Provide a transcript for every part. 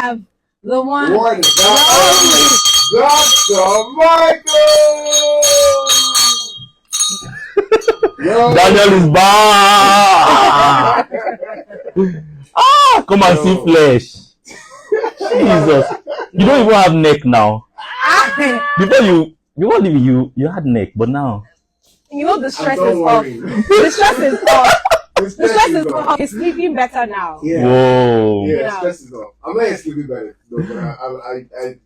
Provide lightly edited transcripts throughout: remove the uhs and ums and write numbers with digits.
have the one, Dr. Michael. Daniel is back. Come and see flesh. Jesus, you don't even have neck now. Before you had neck, but now the stress is off. The stress is off. The stress is off. He's sleeping better now. Yeah. Whoa. Yeah, the stress is off. I'm not sleeping better. No, but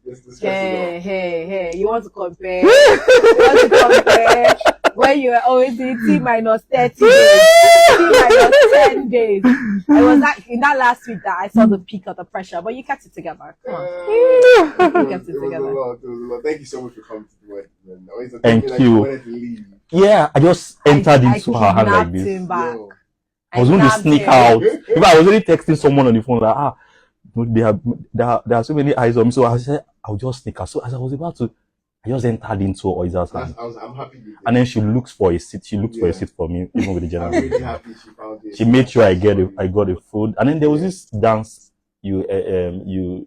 the stress is off. Hey. You want to compare? When you were always in T minus 30 days, T minus 10 days. I was in that last week that I saw the peak of the pressure, but you kept it together. Come on. You kept it together. It was a lot. Thank you so much for coming to the wedding, man. Thank you. Yeah, I just entered into her hand like this. I was going to sneak out. If I was already texting someone on the phone, like, there are so many eyes on me. So I said, I'll just sneak out. So as I was about to, I just entered into Oyiza's hand. I'm happy. And then she looks for a seat. She looked for a seat for me, even with the general. I'm really happy she found it. She made sure I got the food. And then there was this dance you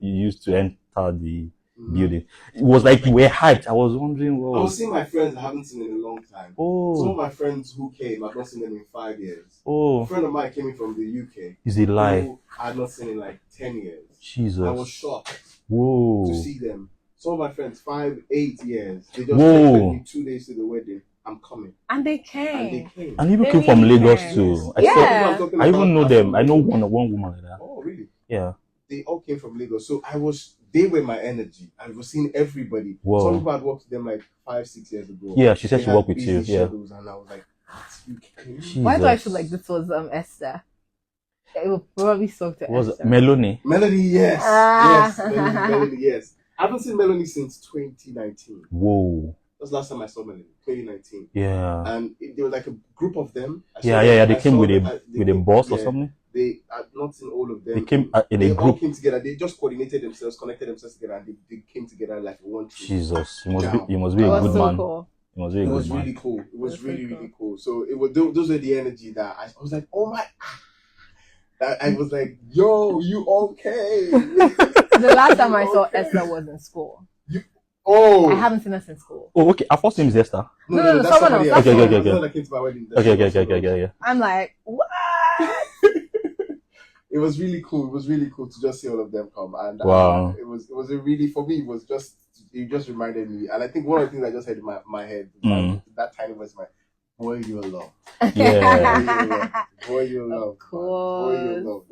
used to enter the building. It was like you were hyped. I was wondering what. I was seeing my friends I haven't seen in a long time. Some of my friends who came, I've not seen them in 5 years. A friend of mine came in from the UK. Is it lie? Who I had not seen in like 10 years. Jesus. I was shocked to see them. Some of my friends, 5, 8 years. They just texted me 2 days to the wedding. I'm coming. And they came. And people came from Lagos too. I even know them. I know one woman like that. Oh, really? Yeah. They all came from Lagos. So they were my energy. I was seeing everybody. Whoa. Some people had worked with them like 5, 6 years ago. Yeah, she said she worked with you. Yeah. And I was like, why do I feel like this was Esther? It will probably talk to Esther. Was it Melanie? Melanie, yes. Yes. Melanie, yes. I haven't seen Melanie since 2019. Whoa. That's the last time I saw Melanie, 2019. Yeah. And there was like a group of them. They came with a bus or something. They had not seen all of them. They came in a group. All came together. They just coordinated themselves, connected themselves together, and they came together like one tree. Jesus, you must be a good man. Cool. You must be a good man. It was really cool. It was really cool. So those were the energy that I was like, oh my. I was like, yo, you okay? The last time I saw Esther was in school. I haven't seen her since school. Oh, okay. Our first name is Esther. No, someone else. Okay. I'm like, what? It was really cool. It was really cool to just see all of them come. And wow. It was a really, for me, it just reminded me. And I think one of the things I just had in my head, that time was my, boy, you're loved. Yeah. Boy, you're loved.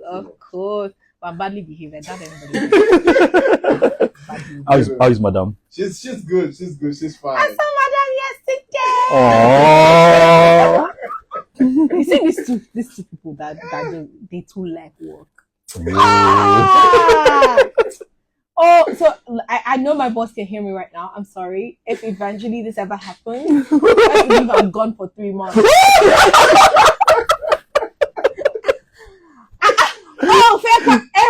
Of course. But badly behaved. How is Madam? She's good. She's fine. I saw Madam Oh. yesterday. You see these two people that they too like work. So I know my boss can hear me right now. I'm sorry if eventually this ever happens. I believe I'm gone for 3 months.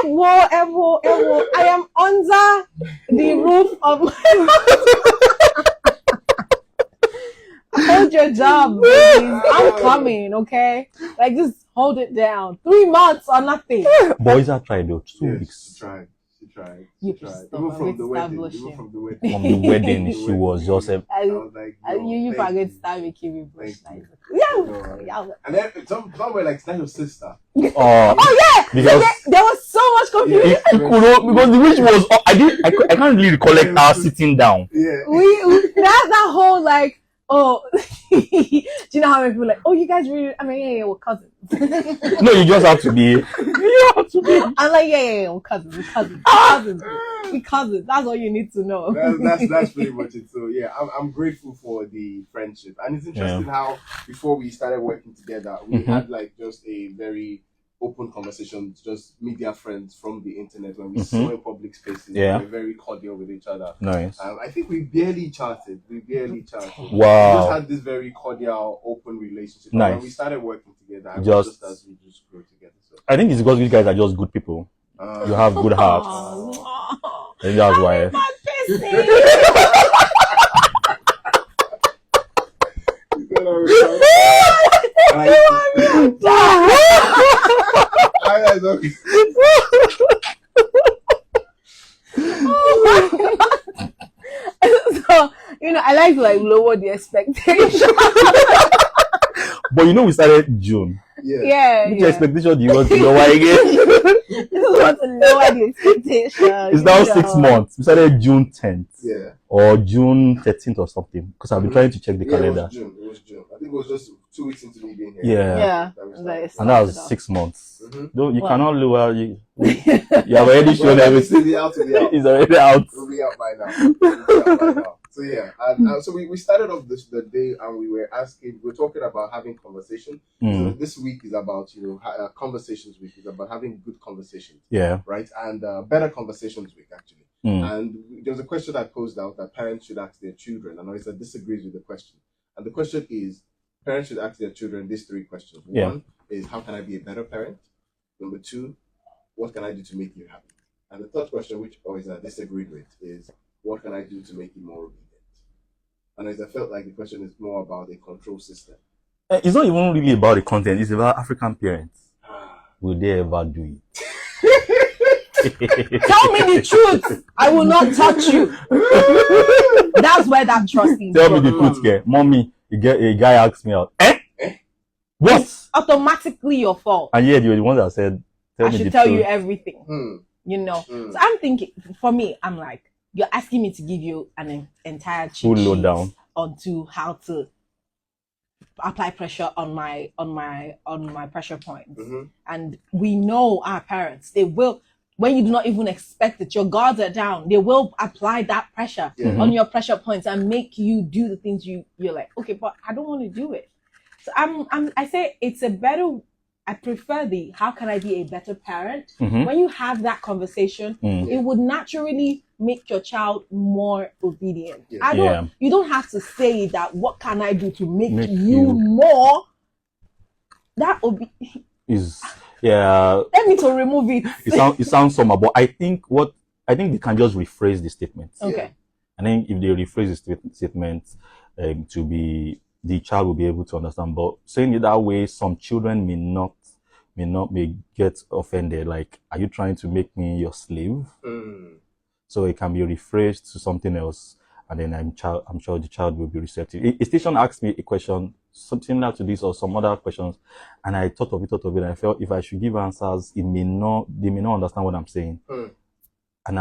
Ewo. I am under the roof of my hold your job, babies. I'm coming, okay? Like, just hold it down. 3 months or nothing. Boys are tried though. 2 weeks. She tried. Even from the wedding. From the wedding, she was just I was like, you forget to start making me blush. Yeah. And then somewhere like, it's not your sister. Oh yeah, because there was so much confusion. Because the wish was, I can't really recollect her sitting down. Yeah. That whole like, oh, do you know how I feel like? Oh, you guys really? I mean, yeah, we're cousins. No, you just have to be. I'm like, yeah, we're cousins. We're cousins. That's all you need to know. That's pretty much it. So yeah, I'm grateful for the friendship, and it's interesting how before we started working together, we had like just a very open conversation, just media friends from the internet. When we saw in public spaces, we were very cordial with each other. Nice. I think we barely chatted. Wow. We just had this very cordial, open relationship. Nice. When we started working together, just as we just grew together. So I think it's because you guys are just good people. You have good hearts. And that's why. I like to lower the expectation. But we started June. Yeah. Which expectation do you want to lower again? You want to lower the expectation. It's now 6 months. We started June 10th. Yeah. Or June 13th or something. Because I've been trying to check the calendar. It was June. I think it was just 2 weeks into me being here. Yeah. And that was 6 months. Though you cannot lower. You have already shown everything. It's already out. We'll be out by now. So yeah, and so we started off the day, and we were talking about having conversation. So this week is about conversations week. Is about having good conversations. Yeah. Right, and better conversations week actually. And there was a question I posed out that parents should ask their children, and Oyiza disagrees with the question. And the question is, parents should ask their children these 3 questions. One is, how can I be a better parent? Number 2, what can I do to make you happy? And the third question, which Oyiza disagreed with, is, what can I do to make you more obedient? And as I felt like the question is more about a control system. It's not even really about the content. It's about African parents. Will they ever do it? Tell me the truth. I will not touch you. That's where that trust is. Tell me the truth, girl. Mommy, a guy asked me out. What? It's automatically your fault. And yet you're the one that said, I should tell you everything. So I'm thinking, for me, I'm like, you're asking me to give you an entire cheat sheet onto how to apply pressure on my pressure points. And we know our parents, they will, when you do not even expect it, your guards are down, they will apply that pressure on your pressure points and make you do the things you're like, okay, but I don't want to do it. So I say it's a better, I prefer the how can I be a better parent. When you have that conversation, it would naturally make your child more obedient. You don't have to say that, what can I do to make you more? That is let me to remove it. It sounds somehow, but I think they can just rephrase the statement. Okay. I think if they rephrase the statement to be, the child will be able to understand. But saying it that way, some children may get offended. Like, are you trying to make me your slave? So it can be rephrased to something else, and then I'm sure the child will be receptive. A station asked me a question similar to this or some other questions, and I thought of it, and I felt if I should give answers, they may not understand what I'm saying. And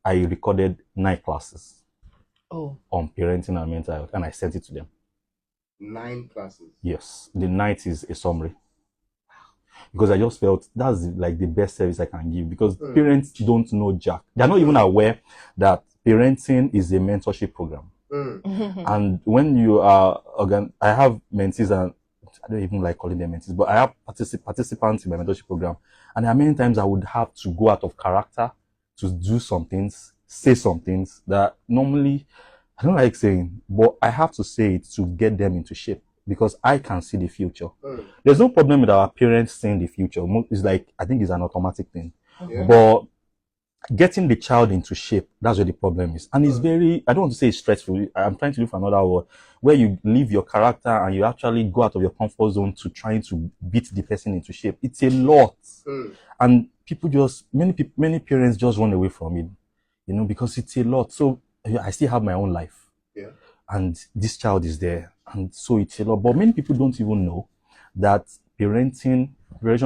I recorded 9 classes on parenting and mental health, and I sent it to them. 9 classes? Yes. The 9th is a summary. Because I just felt that's like the best service I can give, because parents don't know jack. They're not even aware that parenting is a mentorship program. And when you are, I have mentees, and I don't even like calling them mentees, but I have participants in my mentorship program. And there are many times I would have to go out of character to do some things, say some things that normally I don't like saying, but I have to say it to get them into shape, because I can see the future. There's no problem with our parents seeing the future. It's like, I think it's an automatic thing. But getting the child into shape, that's where the problem is. And it's very, I don't want to say it's stressful. I'm trying to look for another word, where you leave your character and you actually go out of your comfort zone to trying to beat the person into shape. It's a lot. And many parents just run away from it, because it's a lot. So I still have my own life. And this child is there. And so it's a lot. But many people don't even know that preparation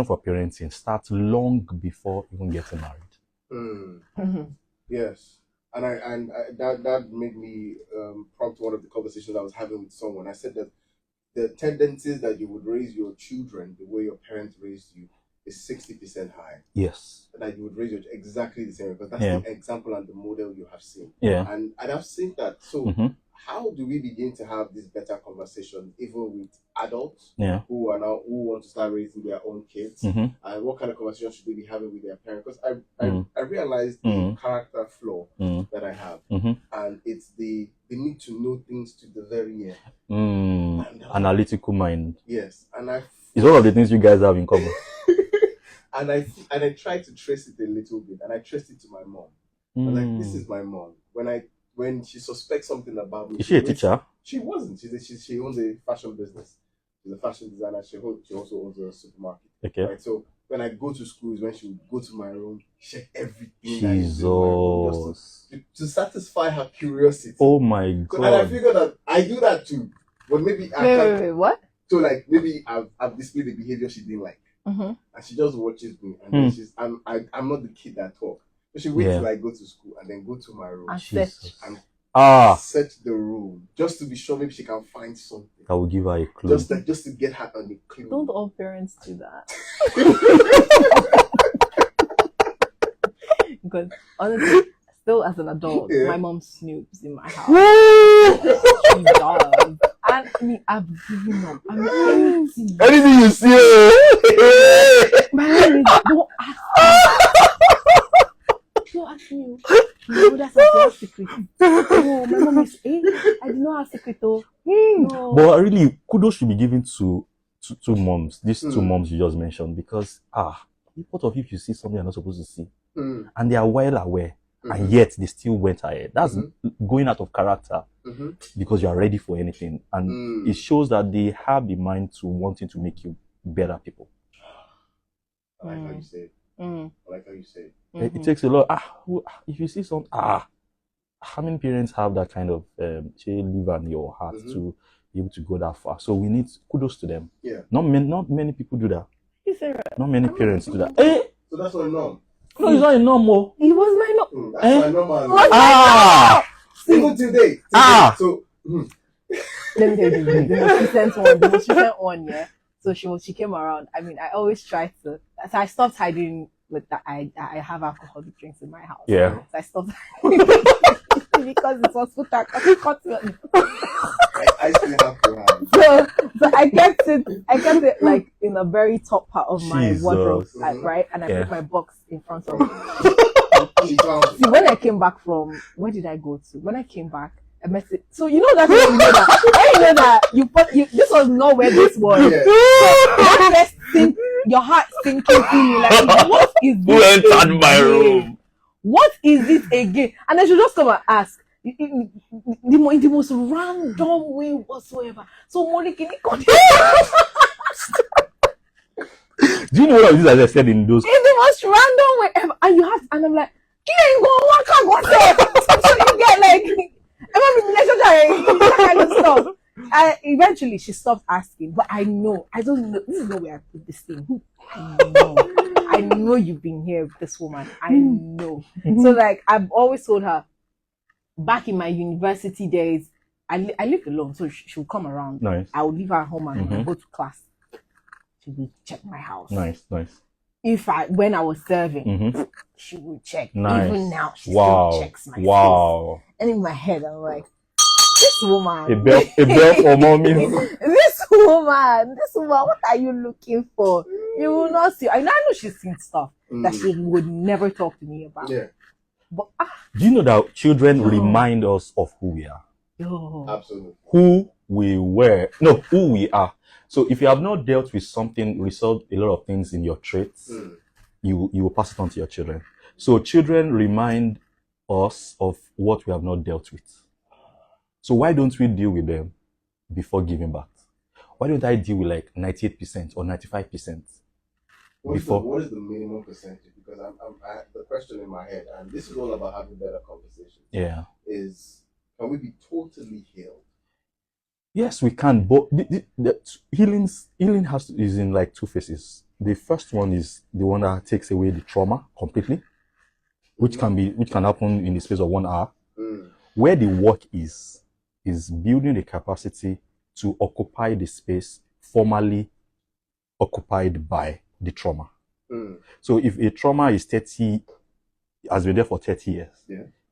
for parenting starts long before even getting married. Yes. And that made me prompt one of the conversations I was having with someone. I said that the tendencies that you would raise your children the way your parents raised you is 60% high. Yes. That you would raise your exactly the same, because that's the example and the model you have seen. And I've seen that. So how do we begin to have this better conversation even with adults who want to start raising their own kids? And what kind of conversation should they be having with their parents? Because I realized the character flaw that I have, and it's the need to know things to the very end. Analytical mind. Yes, and it's one of the things you guys have in common. and I tried to trace it a little bit, and I traced it to my mom. I'm like, this is my mom. When she suspects something about me. Is she a teacher? She wasn't. She owns a fashion business. She's a fashion designer. She also owns a supermarket. Okay. Right. So when I go to schools, when she would go to my room, check everything. Jesus. To satisfy her curiosity. Oh my God. And I figured that I do that too. But maybe wait, what? So like maybe I've displayed the behavior she didn't like. And she just watches me and then I'm not the kid that talk. So she waits till I go to school and then go to my room and search the room just to be sure maybe she can find something. I will give her a clue. Just to get her on the clue. Don't all parents do that? Because honestly, still as an adult, my mom snoops in my house. She does. And I mean, I've given up. I'm empty. Anything you see, my mom is, don't ask me. No, that's a secret. No, my mom is, I did not have secret though. No. But really, kudos should be given to two moms. These two moms you just mentioned, because what of if you see something you're not supposed to see, and they are well aware, and yet they still went ahead. That's going out of character, because you are ready for anything, and it shows that they have the mind to wanting to make you better people. I like how you say it. I like how you say it. It takes a lot. If you see some, how many parents have that kind of liver in your heart to be able to go that far? So we need kudos to them. Yeah. Not many people do that. You say right. Not many parents do that. So that's not a norm. No, it's not a normal. It was my norm. That's my normal. Even today. So let me tell you the most recent one, yeah. So she came around. I mean, I always try to. So I stopped hiding with that. I have alcoholic drinks in my house. Yeah. So I stopped because it was food that cut me. I still have to have. So I kept it like in a very top part of my wardrobe, right? And I put my box in front of me. See, when I came back from, where did I go to? When I came back, I met it. So you know that when you know that this was not where this was. Yeah. Your heart sinking in you like, what is this? Who entered my room? What is this again? And then she just come and ask in the most random way whatsoever. So Monica, do you know what this I said in those? In the most random way ever. And you have, and I'm like, you ain't going what can't go there. So you get like, that kind of stuff. Eventually she stopped asking, but I don't know. This is not where I put this thing. I know you've been here with this woman. I know. So like I've always told her, back in my university days, I lived alone, so she would come around. Nice. I would leave her at home and go to class. She would check my house. Nice. When I was serving, she would check. Nice. Even now, she still checks my face. And in my head, I'm like, this woman. A bell for mommy. This woman, what are you looking for? You will not see. I know she's seen stuff that she would never talk to me about. Yeah. But do you know that children remind us of who we are? Absolutely. Who we are. So if you have not dealt with something, resolved a lot of things in your traits, you will pass it on to your children. So children remind us of what we have not dealt with. So why don't we deal with them before giving back? Why don't I deal with like 98% or 95%? What is the minimum percentage? Because I the question in my head, and this is all about having better conversations. Yeah. Is, can we be totally healed? Yes, we can. But the healing is in like two phases. The first one is the one that takes away the trauma completely, which can happen in the space of 1 hour. Where the work is building the capacity to occupy the space formerly occupied by the trauma. So if a trauma is has been there for 30 years,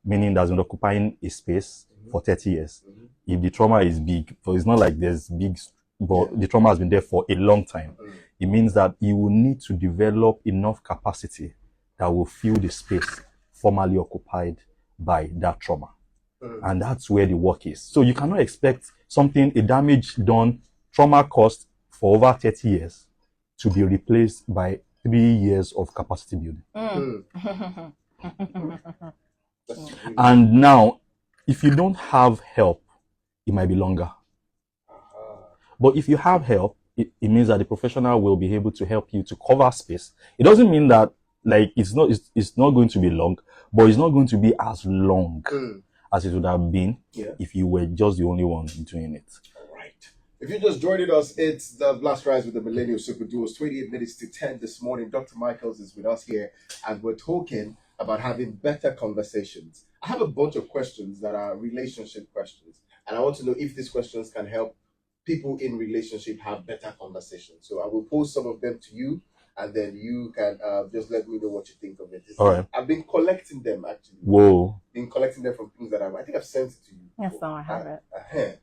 meaning that's been occupying a space for 30 years. If the trauma is big, so it's not like there's big, but the trauma has been there for a long time. It means that you will need to develop enough capacity that will fill the space formerly occupied by that trauma. And that's where the work is. So you cannot expect a damage done, trauma caused for over 30 years to be replaced by 3 years of capacity building. And now, if you don't have help, it might be longer. But if you have help, it means that the professional will be able to help you to cover space. It doesn't mean that like it's not going to be long, but it's not going to be as long as it would have been if you were just the only one doing it. All right. If you just joined us, it's the Blast Rise with the Millennial Super Duos. 28 minutes to 10 this morning. Dr. Michaels is with us here, and we're talking about having better conversations. I have a bunch of questions that are relationship questions, and I want to know if these questions can help people in relationship have better conversations. So I will pose some of them to you, and then you can just let me know what you think of it. All right. I've been collecting them, actually. Whoa. Been collecting them from things that I think I've sent it to you. Yes, no, I have it.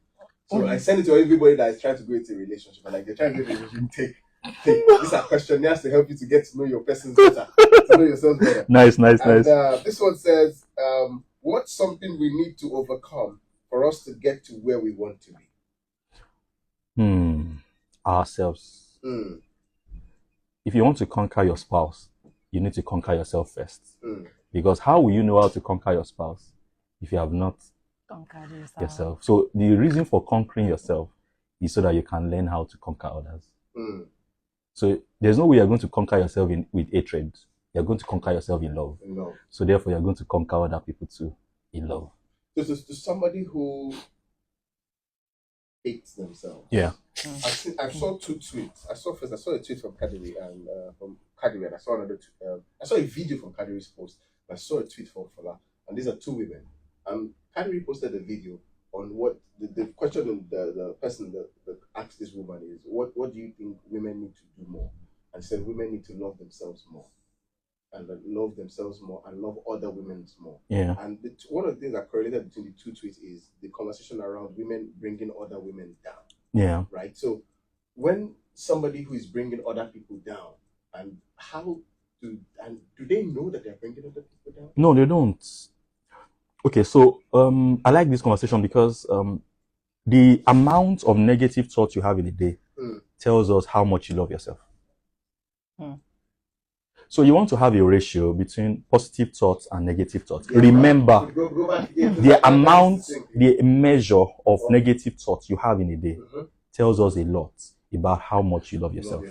So I send it to everybody that is trying to go into a relationship, and like they're trying to get a relationship. Take these are questionnaires to help you to get to know your person better, to know yourself better. Nice. This one says, what's something we need to overcome for us to get to where we want to be? Ourselves. If you want to conquer your spouse, you need to conquer yourself first. Because how will you know how to conquer your spouse if you have not conquered yourself? So the reason for conquering yourself is so that you can learn how to conquer others. So there's no way you're going to conquer yourself with hatred. You're going to conquer yourself in love. So therefore you're going to conquer other people too in love. So to somebody who hates themselves. Yeah. I saw two tweets. I saw a tweet from Kadiri and I saw another I saw a video from Kadiri's post. I saw a tweet from Fola, and these are two women. Kadiri posted a video on what the question the person that asked this woman is, what do you think women need to do more? And said women need to love themselves more, and love themselves more, and love other women more. Yeah. And one of the things that correlated between the two tweets is the conversation around women bringing other women down. Yeah. Right. So when somebody who is bringing other people down, and do they know that they're bringing other people down? No, they don't. Okay, so I like this conversation because the amount of negative thoughts you have in a day tells us how much you love yourself. So you want to have a ratio between positive thoughts and negative thoughts. Yeah, remember, the measure of negative thoughts you have in a day tells us a lot about how much you love yourself.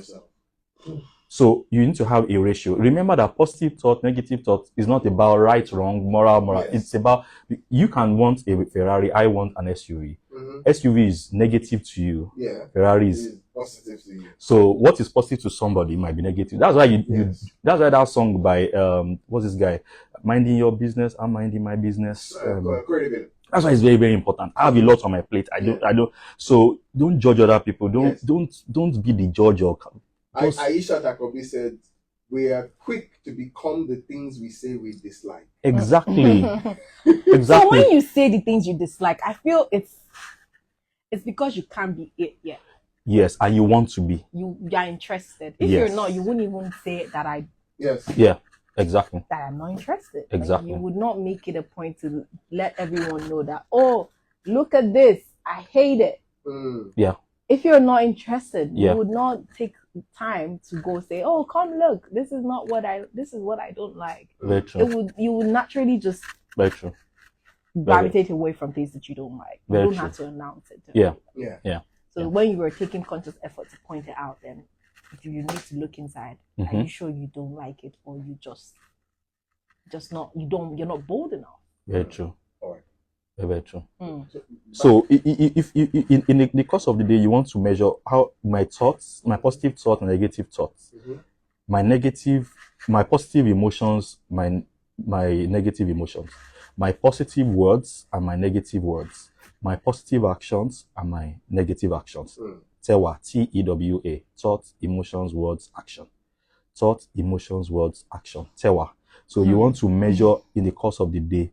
So you need to have a ratio. Remember that positive thought, negative thought is not about right, wrong, moral. Yes. It's about, you can want a Ferrari, I want an SUV. SUV is negative to you. Yeah. Ferrari is positive to you. So what is positive to somebody might be negative. That's why that's why that song by what's this guy? Minding your business, I'm minding my business. That's why it's very, very important. I have a lot on my plate. I don't. So don't judge other people. Don't be the judge or. Aisha Takobi said, "We are quick to become the things we say we dislike." Exactly. So when you say the things you dislike, I feel it's because you can't be it yet. Yes, and you want to be. You are interested. If you're not, you wouldn't even say that Yeah, exactly. That I'm not interested. Exactly. Like, you would not make it a point to let everyone know that, oh, look at this, I hate it. Yeah. If you're not interested, you would not take time to go say, oh, come look, this is what I don't like. Very true. You would naturally just very true gravitate away from things that you don't like. You don't have to announce it. Yeah. So when you were taking conscious effort to point it out, then you need to look inside. Are you sure you don't like it, or you just not, you're not bold enough? Very true. All right. Very true. So if in the course of the day you want to measure how my thoughts, my positive thoughts and negative thoughts, my positive emotions, my negative emotions, my positive words and my negative words, my positive actions and my negative actions. TEWA, TEWA, thoughts, emotions, words, action. Thoughts, emotions, words, action. TEWA. So you want to measure in the course of the day.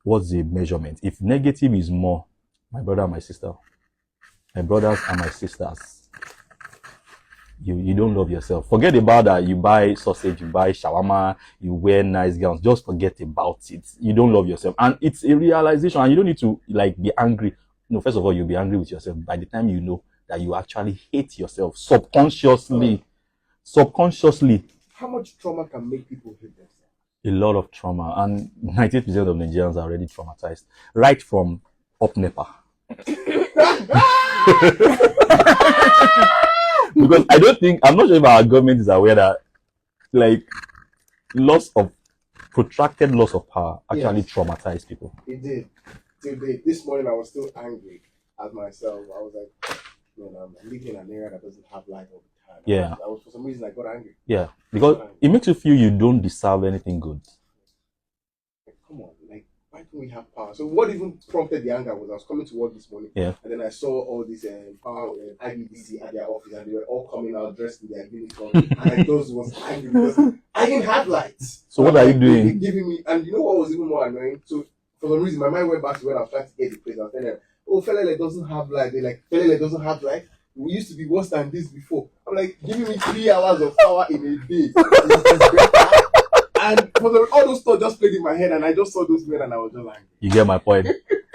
What's the measurement? If negative is more, my brother and my sister, my brothers and my sisters, you don't love yourself. Forget about that. You buy sausage, you buy shawarma, you wear nice gowns. Just forget about it. You don't love yourself. And it's a realization, and you don't need to be angry. No, first of all, you'll be angry with yourself by the time you know that you actually hate yourself subconsciously. How much trauma can make people hate themselves? A lot of trauma, and 90% of Nigerians are already traumatized, right from up NEPA. Because I'm not sure if our government is aware that, protracted loss of power actually traumatized people. It did. Today, this morning I was still angry at myself. I was like, man, I'm living in an area that doesn't have light all the time. Yeah. I was for some reason I got angry. Yeah, because it makes you feel you don't deserve anything good. Like, come on, like, why don't we have power? So what even prompted the anger was I was coming to work this morning, and then I saw all these power IBDC at their office, and they were all coming out dressed in their uniform, and I those was angry because I didn't have lights. So what are you doing? Giving me, and you know what was even more annoying? So for some reason, my mind went back to when I was trying to get the place. I was telling them, "Oh, Felele doesn't have light." They're like, "Felele doesn't have light. We used to be worse than this before." I'm like, giving me 3 hours of power in a day. And for all those thoughts just played in my head, and I just saw those men, and I was just like, you get my point.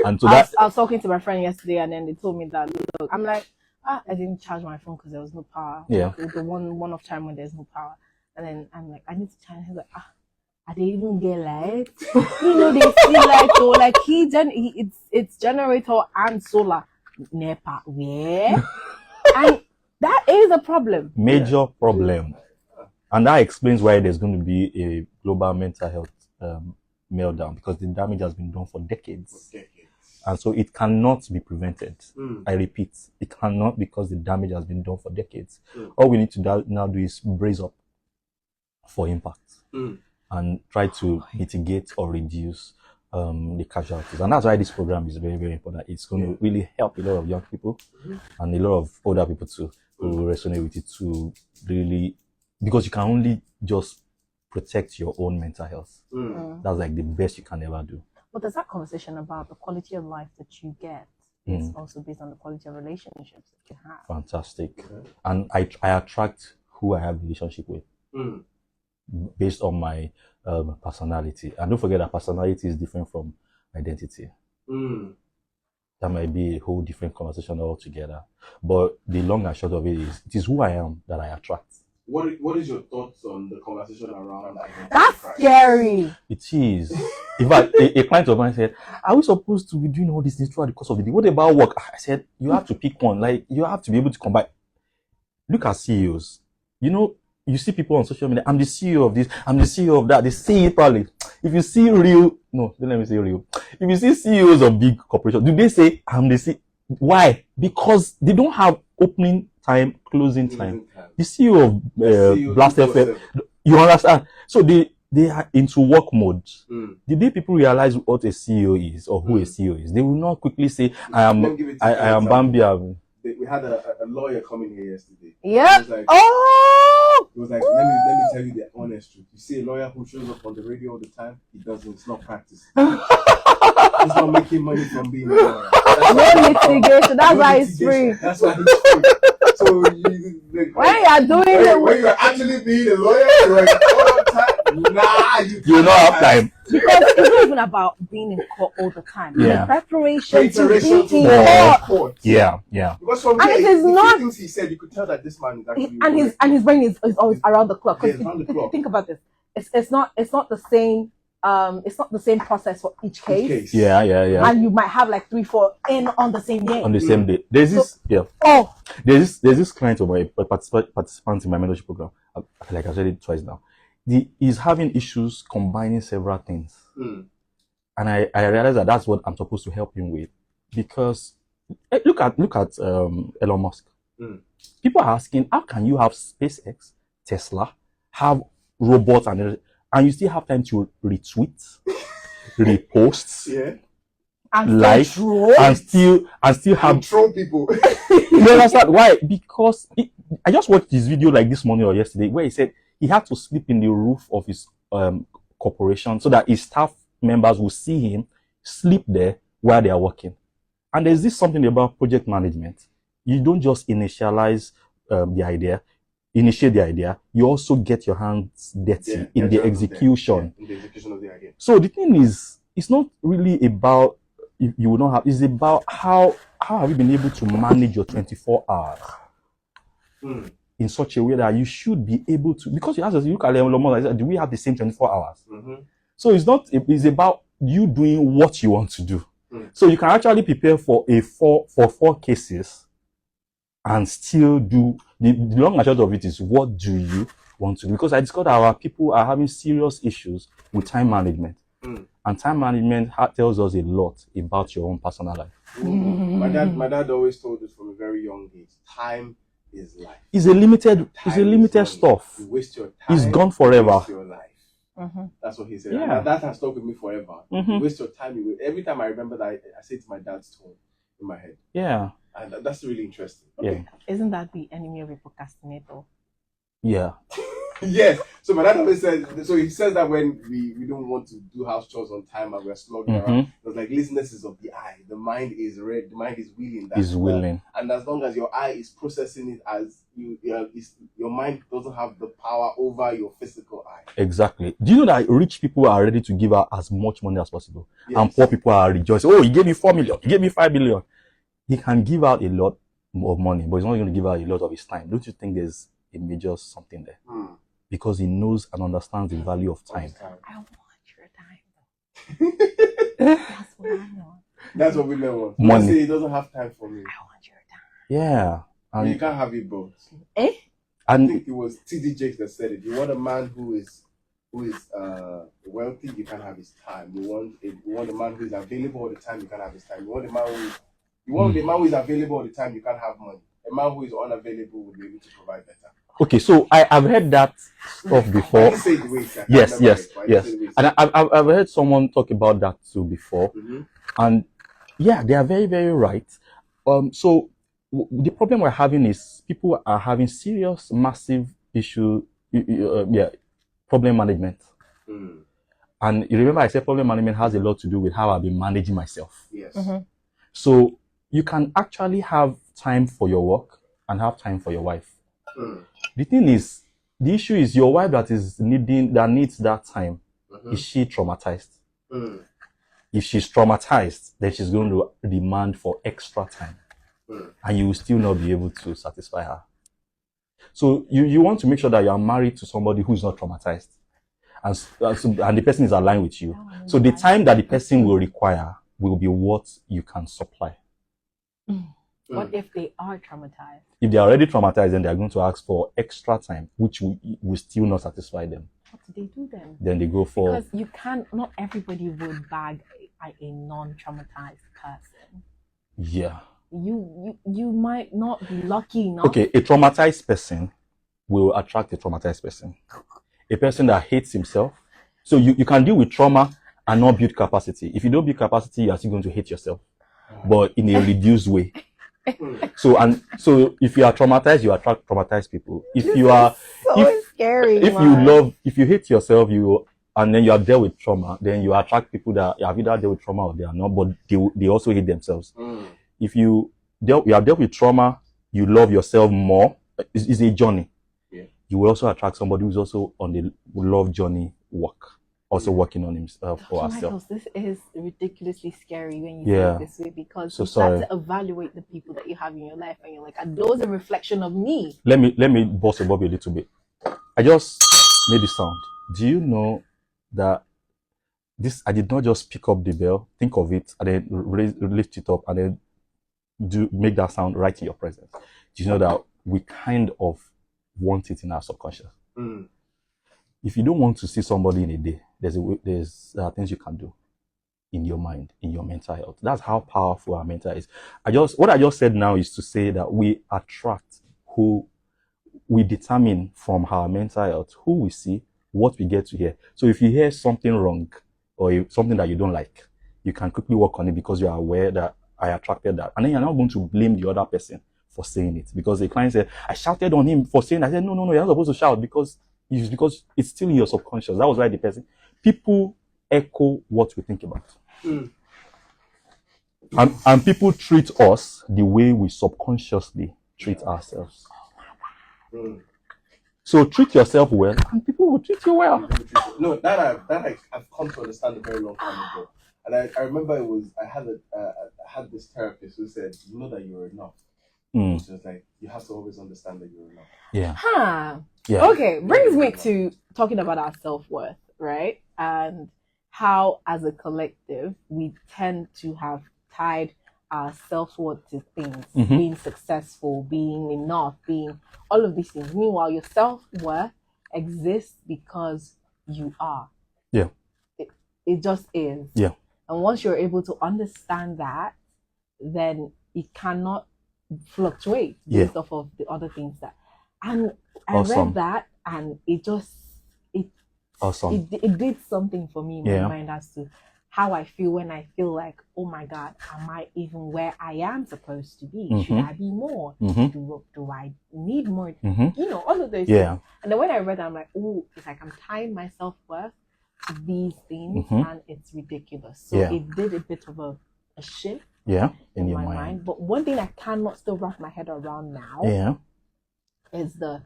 And so I was talking to my friend yesterday, and then they told me that, look, I'm like, I didn't charge my phone because there was no power. Yeah. Like, the one off time when there's no power. And then I'm like, I need to charge. He's like, I didn't even get light. You know, they see light, so like it's generator and solar. NEPA, yeah. And that is a problem. Major problem. And that explains why there's going to be a global mental health meltdown, because the damage has been done for decades. And so it cannot be prevented. I repeat, it cannot, because the damage has been done for decades. All we need to now do is brace up for impact and try to mitigate or reduce the casualties. And that's why this program is very, very important. It's going to really help a lot of young people and a lot of older people too, who resonate with it, to really, because you can only just protect your own mental health. That's like the best you can ever do. But there's that conversation about the quality of life that you get is also based on the quality of relationships that you have. Fantastic. And I attract who I have relationship with based on my personality. And don't forget that personality is different from identity. That might be a whole different conversation altogether. But the long and short of it is who I am that I attract. What is your thoughts on the conversation around identity? That's scary. It is. In fact, a client of mine said, "Are we supposed to be doing all these things throughout the course of the day? What about work?" I said, "You have to pick one. Like, you have to be able to combine." Look at CEOs. You know, you see people on social media, "I'm the CEO of this, I'm the CEO of that." They say it probably. If you see don't let me say real. If you see CEOs of big corporations, do they say, "I'm the CEO"? Why? Because they don't have opening time, closing time. The CEO of Blast FM, you understand? So they are into work mode. The day people realize what a CEO is or who a CEO is, they will not quickly say, I am Bambi. We had a lawyer coming here yesterday. Yeah. Like, oh! It was like, let me tell you the honest truth. You see a lawyer who shows up on the radio all the time, he doesn't. It's not practice. He's not making money from being a lawyer. No litigation. That's why it's free. That's why it's free. So when you're actually being a lawyer, you're like, all the time, you don't have time. Because it's not even about being in court all the time. Yeah. The preparation to be in court. Yeah. Because from and there, it is not things he said, you could tell that this man is actually and his brain is always around the clock. Yeah, around the clock. Think about this. It's not the same. It's not the same process for each case. Yeah. And you might have like 3-4 on the same day. On the same day. There's this client of my participant in my mentorship program. Like I said it twice now. He's having issues combining several things. And I realized that that's what I'm supposed to help him with. Because look at Elon Musk. People are asking, how can you have SpaceX, Tesla, have robots and you still have time to retweet, repost, like, and still have troll people. You understand why? Because I just watched this video like this morning or yesterday where he said he had to sleep in the roof of his corporation so that his staff members will see him sleep there while they are working. And there's this something about project management. You don't just initiate the idea, you also get your hands dirty in the execution. In the execution of the idea. So the thing is, it's not really about you will not have, it's about how have you been able to manage your 24 hours in such a way that you should be able to, because you have to look at Elon Musk, do we have the same 24 hours? So it's about you doing what you want to do. So you can actually prepare for four cases and still do the long and short of it is what do you want to do. Because I discovered our people are having serious issues with time management. And time management tells us a lot about your own personal life. My dad always told us from a very young age, time is life. It's a limited stuff. You waste your time. It's gone forever. You waste your life. That's what he said. Yeah. And that has stuck with me forever. You waste your time. Every time I remember that, I say it to my dad's tone in my head. Yeah. And that's really interesting. Okay. Yeah. Isn't that the enemy of a procrastinator? Yeah. Yes. So my dad always says, so he says that when we don't want to do house chores on time and we're slogging around, it's like laziness is of the eye. The mind is red. The mind is willing. Is willing. And as long as your eye is processing it as your mind doesn't have the power over your physical eye. Exactly. Do you know that rich people are ready to give out as much money as possible? Yes. And poor people are rejoicing. Oh, he gave me 4 million. He gave me 5 billion. He can give out a lot of money, but he's not going to give out a lot of his time. Don't you think there's a major something there? Because he knows and understands the value of time. I want your time. That's what I want. That's what women want. Money. Say he doesn't have time for me. I want your time. Yeah. And you can't have it both. Eh? I think it was T.D. Jakes that said it. You want a man who is wealthy, you can't have his time. You want a man who is available all the time, you can't have his time. You want a man who is available all the time, you can't have money. A man who is unavailable will be able to provide better. Okay, so I've heard that stuff before. I didn't say it the way it's yes. And I've heard someone talk about that too before. And yeah, they are very, very right. So the problem we're having is people are having serious, massive issue, problem management. And you remember I said problem management has a lot to do with how I've been managing myself. Yes. So you can actually have time for your work and have time for your wife. The thing is, the issue is your wife that needs that time. Is she traumatized? If she's traumatized, then she's going to demand for extra time. And you will still not be able to satisfy her. So you want to make sure that you are married to somebody who is not traumatized. And the person is aligned with you. So the time that the person will require will be what you can supply. What if they are traumatized? If they are already traumatized, then they are going to ask for extra time, which will still not satisfy them. What do they do then? Then they go for... Because you can't, not everybody would bag a non-traumatized person. Yeah. You might not be lucky enough. Okay, a traumatized person will attract a traumatized person. A person that hates himself. So you can deal with trauma and not build capacity. If you don't build capacity, you're still going to hate yourself, but in a reduced way. So if you are traumatized, you attract traumatized people. If Scary. If you hate yourself, and then you have dealt with trauma, then you attract people that have either dealt with trauma or they are not, but they also hate themselves. If you have dealt with trauma, you love yourself more. It's a journey. Yeah. You will also attract somebody who's also on the love journey also working on himself or herself. Michaels, this is ridiculously scary when you say it this way, because you start to evaluate the people that you have in your life and you're like, are those a reflection of me? Let me bust your bubble a little bit. I just made the sound. Do you know that I did not just pick up the bell, think of it, and then lift it up and then make that sound right in your presence? Do you know that we kind of want it in our subconscious? If you don't want to see somebody in a day, there are things you can do in your mind, in your mental health. That's how powerful our mental is. What I just said now is to say that we attract who we determine from our mental health, who we see, what we get to hear. So if you hear something wrong or something that you don't like, you can quickly work on it because you are aware that I attracted that. And then you're not going to blame the other person for saying it, because the client said, I shouted on him for saying, I said, no, you're not supposed to shout because it's still in your subconscious. That was why people echo what we think about. And people treat us the way we subconsciously treat ourselves. So treat yourself well and people will treat you well. No, that I've come to understand a very long time ago. And I remember I had this therapist who said, you know that you're enough. It's just like, you have to always understand that you're enough. Yeah. Yeah. Okay, brings me to talking about our self-worth, right? And how, as a collective, we tend to have tied our self-worth to things, being successful, being enough, being all of these things. Meanwhile, your self-worth exists because you are. Yeah. It just is. Yeah. And once you're able to understand that, then it cannot fluctuate based off of the other things that. And I read that, and it just it did something for me in my mind as to how I feel when I feel like, oh my God, am I even where I am supposed to be? Should I be more? Do I need more? You know, all of those things. And then when I read that, I'm like, oh, it's like I'm tying my self-worth to these things, and it's ridiculous. So it did a bit of a shift in my mind. But one thing I cannot still wrap my head around now is the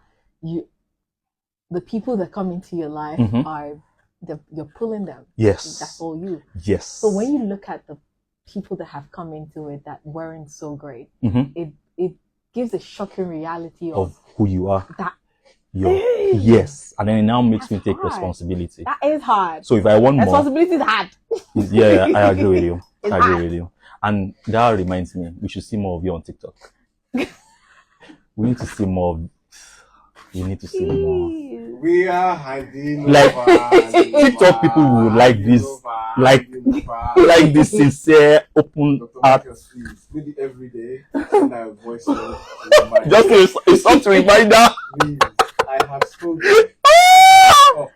people that come into your life are you're pulling them. Yes. That's all you. Yes. So when you look at the people that have come into it that weren't so great, it gives a shocking reality of who you are. That yes. And then it now makes me take responsibility. That is hard. So if I want more, responsibility is hard. Yeah, I agree with you. I agree with you. And that reminds me, we should see more of you on TikTok. We need to see more of we need to see more. We are hiding like TikTok people would like this, like this sincere, open heart. Maybe every day, and I voice just it's something reminder. Please, I have spoken.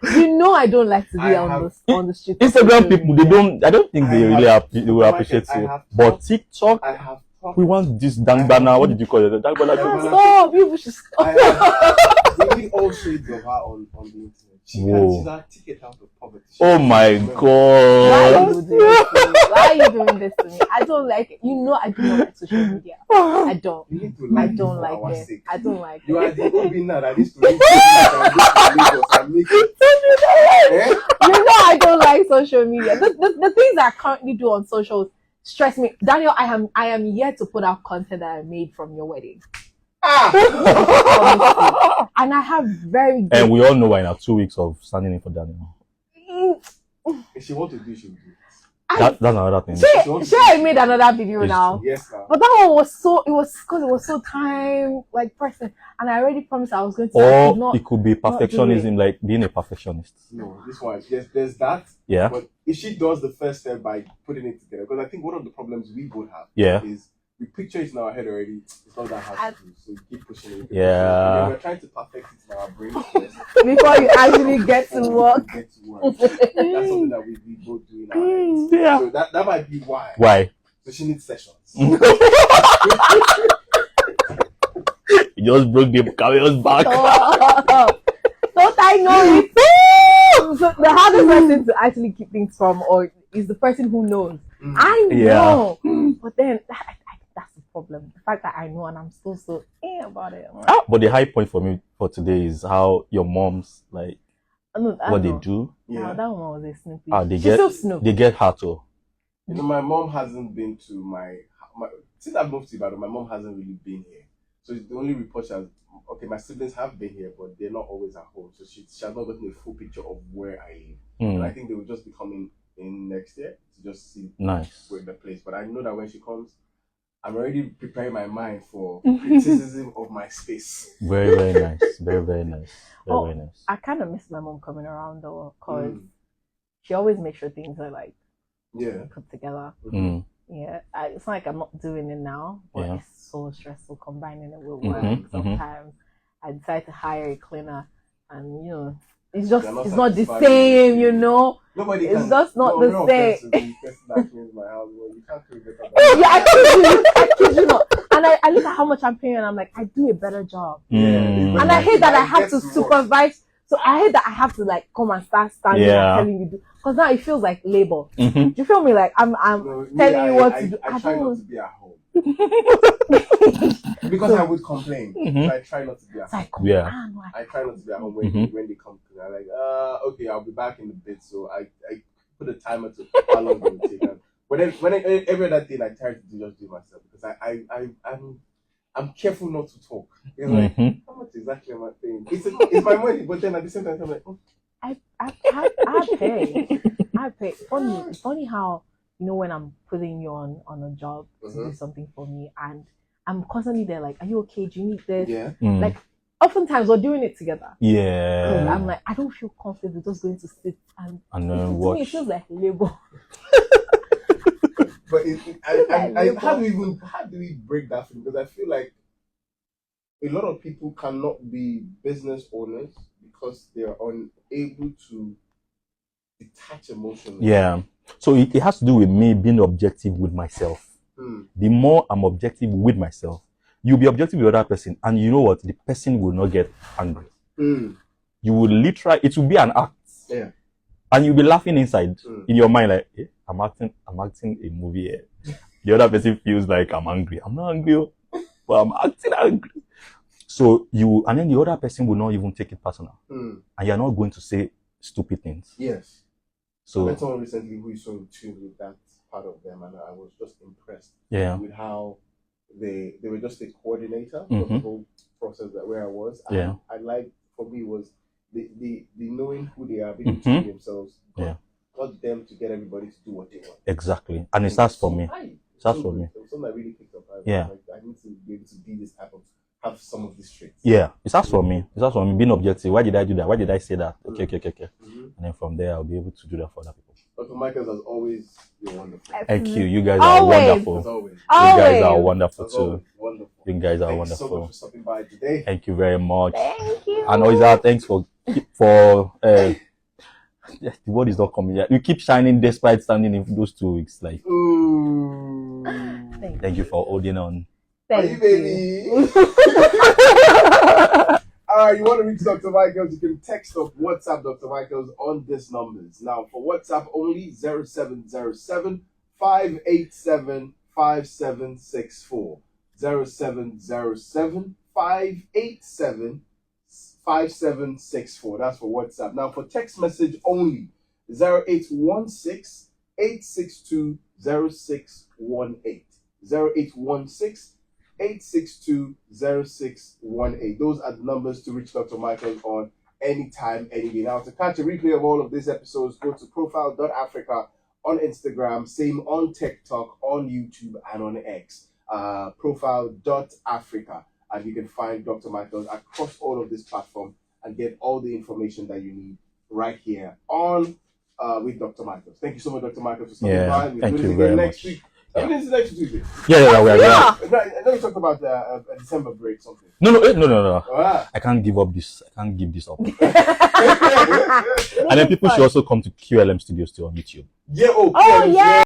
You know I don't like to be on the street. Instagram people, they don't. I don't think they will appreciate you. But TikTok, we want this dangbana. What did you call it? Dangbana. Stop! You should stop. We need all shades of her on the internet. She's our ticket out of poverty. Oh my God! Why are you doing this to me? I don't like it. You know I do not like social media. I don't. I don't like it. I don't like it. You are the Obina that needs to read Lagos and make it. You know I don't like social media. The things I currently do on socials stress me. Daniel, I am yet to put out content that I made from your wedding. And I have very good... And we all know why now 2 weeks of standing in for Daniel. If she wants to do, she'll do it. That's another thing. I made another video now. Yes, ma'am. But that one was so time like pressing, and I already promised I was going to. Or it could be perfectionism, like being a perfectionist. No, this one, yes, there's that. Yeah. But if she does the first step by putting it together, because I think one of the problems we both have is we picture it in our head already. It's not that hard to do, so we keep pushing it. Yeah. And we're trying to perfect it in our brains first before you actually get to work. That's something that we both do in our heads. Yeah. So that might be why. Why? So she needs sessions. You just broke the camel's back. Don't I know it? So the hardest person to actually keep things from or is the person who knows. I know. But then that's the problem. The fact that I know and I'm still so about it. But the high point for me for today is how your moms like what they do. Yeah, that one was a snoopy. They get her too. You know, my mom hasn't been to my since I've moved to Ibadan, my mom hasn't really been here. So the only report she has, okay, my siblings have been here, but they're not always at home. So she has not gotten a full picture of where I live. And I think they will just be coming in next year to just see where the place. But I know that when she comes, I'm already preparing my mind for criticism of my space. Very, very nice. Very, very nice. Very nice. I kind of miss my mom coming around though, because she always makes sure things are like put together. Yeah, it's not like I'm not doing it now, but it's so stressful combining it with work. Sometimes I decide to hire a cleaner, and you know, it's just it's not the same, you know. It's just not the same. I kid you not. And I look at how much I'm paying, and I'm like, I do a better job. And I hate that I have to supervise. So I hate that I have to like come and start standing and telling you do, because now it feels like labor. Do you feel me? Like I'm telling you what to do. I try not to be at home because I would complain. So I try not to be at home. I try not to be at home when they come to me. I'm like, okay, I'll be back in a bit. So I put a timer to how long it will take. But then when every other thing I try to just do myself, because I'm careful not to talk. It's like, how much exactly am I paying? It's my money, but then at the same time, I'm like, I pay. Funny how, you know, when I'm putting you on a job to do something for me, and I'm constantly there, like, are you okay? Do you need this? Yeah. Like, oftentimes we're doing it together. Yeah. I'm like, I don't feel comfortable just going to sit and then watch. To me, it feels like labor. But how do we break that thing? Because I feel like a lot of people cannot be business owners because they are unable to detach emotionally. Yeah. So it has to do with me being objective with myself. The more I'm objective with myself, you'll be objective with the other person, and you know what? The person will not get angry. You will literally, it will be an act. Yeah. And you'll be laughing inside in your mind, like, hey, I'm acting a movie here. The other person feels like I'm angry. I'm not angry, but I'm acting angry. So and then the other person will not even take it personal. And you're not going to say stupid things. Yes. So I met someone recently who is so in tune with that part of them, and I was just impressed with how they were just a coordinator for the whole process where I was. And I liked, for me, was the knowing who they are, being true to themselves, got them to get everybody to do what they want. Exactly. And it starts for me. It starts for me. It was something I really picked up. I need to be able to be this type of, have some of these traits. Yeah, it starts for me. It starts for me being objective. Why did I do that? Why did I say that? Okay. And then from there, I'll be able to do that for other people. Dr. Michaels, as always, you're wonderful. Thank you. You guys are wonderful. As always. You guys are wonderful too. Wonderful. You guys are wonderful. Thank you so much for stopping by today. Thank you very much. Thank you. And Oyiza, thanks for the word is not coming yet. You keep shining despite standing in those 2 weeks. Like, thank you for holding on. Thank you, baby. You want to reach Dr. Michaels, you can text or WhatsApp Dr. Michaels on these numbers. Now, for WhatsApp only, 0707 587 5764. 0707 587 5764. That's for WhatsApp. Now, for text message only, 0816 862 0618. 0816 862-0618. Those are the numbers to reach Dr. Michaels on anytime, anyway. Now, to catch a replay of all of these episodes, go to profile.africa on Instagram, same on TikTok, on YouTube, and on X. Profile.africa. And you can find Dr. Michaels across all of this platform and get all the information that you need right here on with Dr. Michaels. Thank you so much, Dr. Michaels, for stopping by. We'll do this again next week. I mean, it's next Tuesday. Yeah. I know you talked about a December break, something. No. I can't give up this. I can't give this up. And then people should also come to QLM Studios too on YouTube. Yeah. Yeah.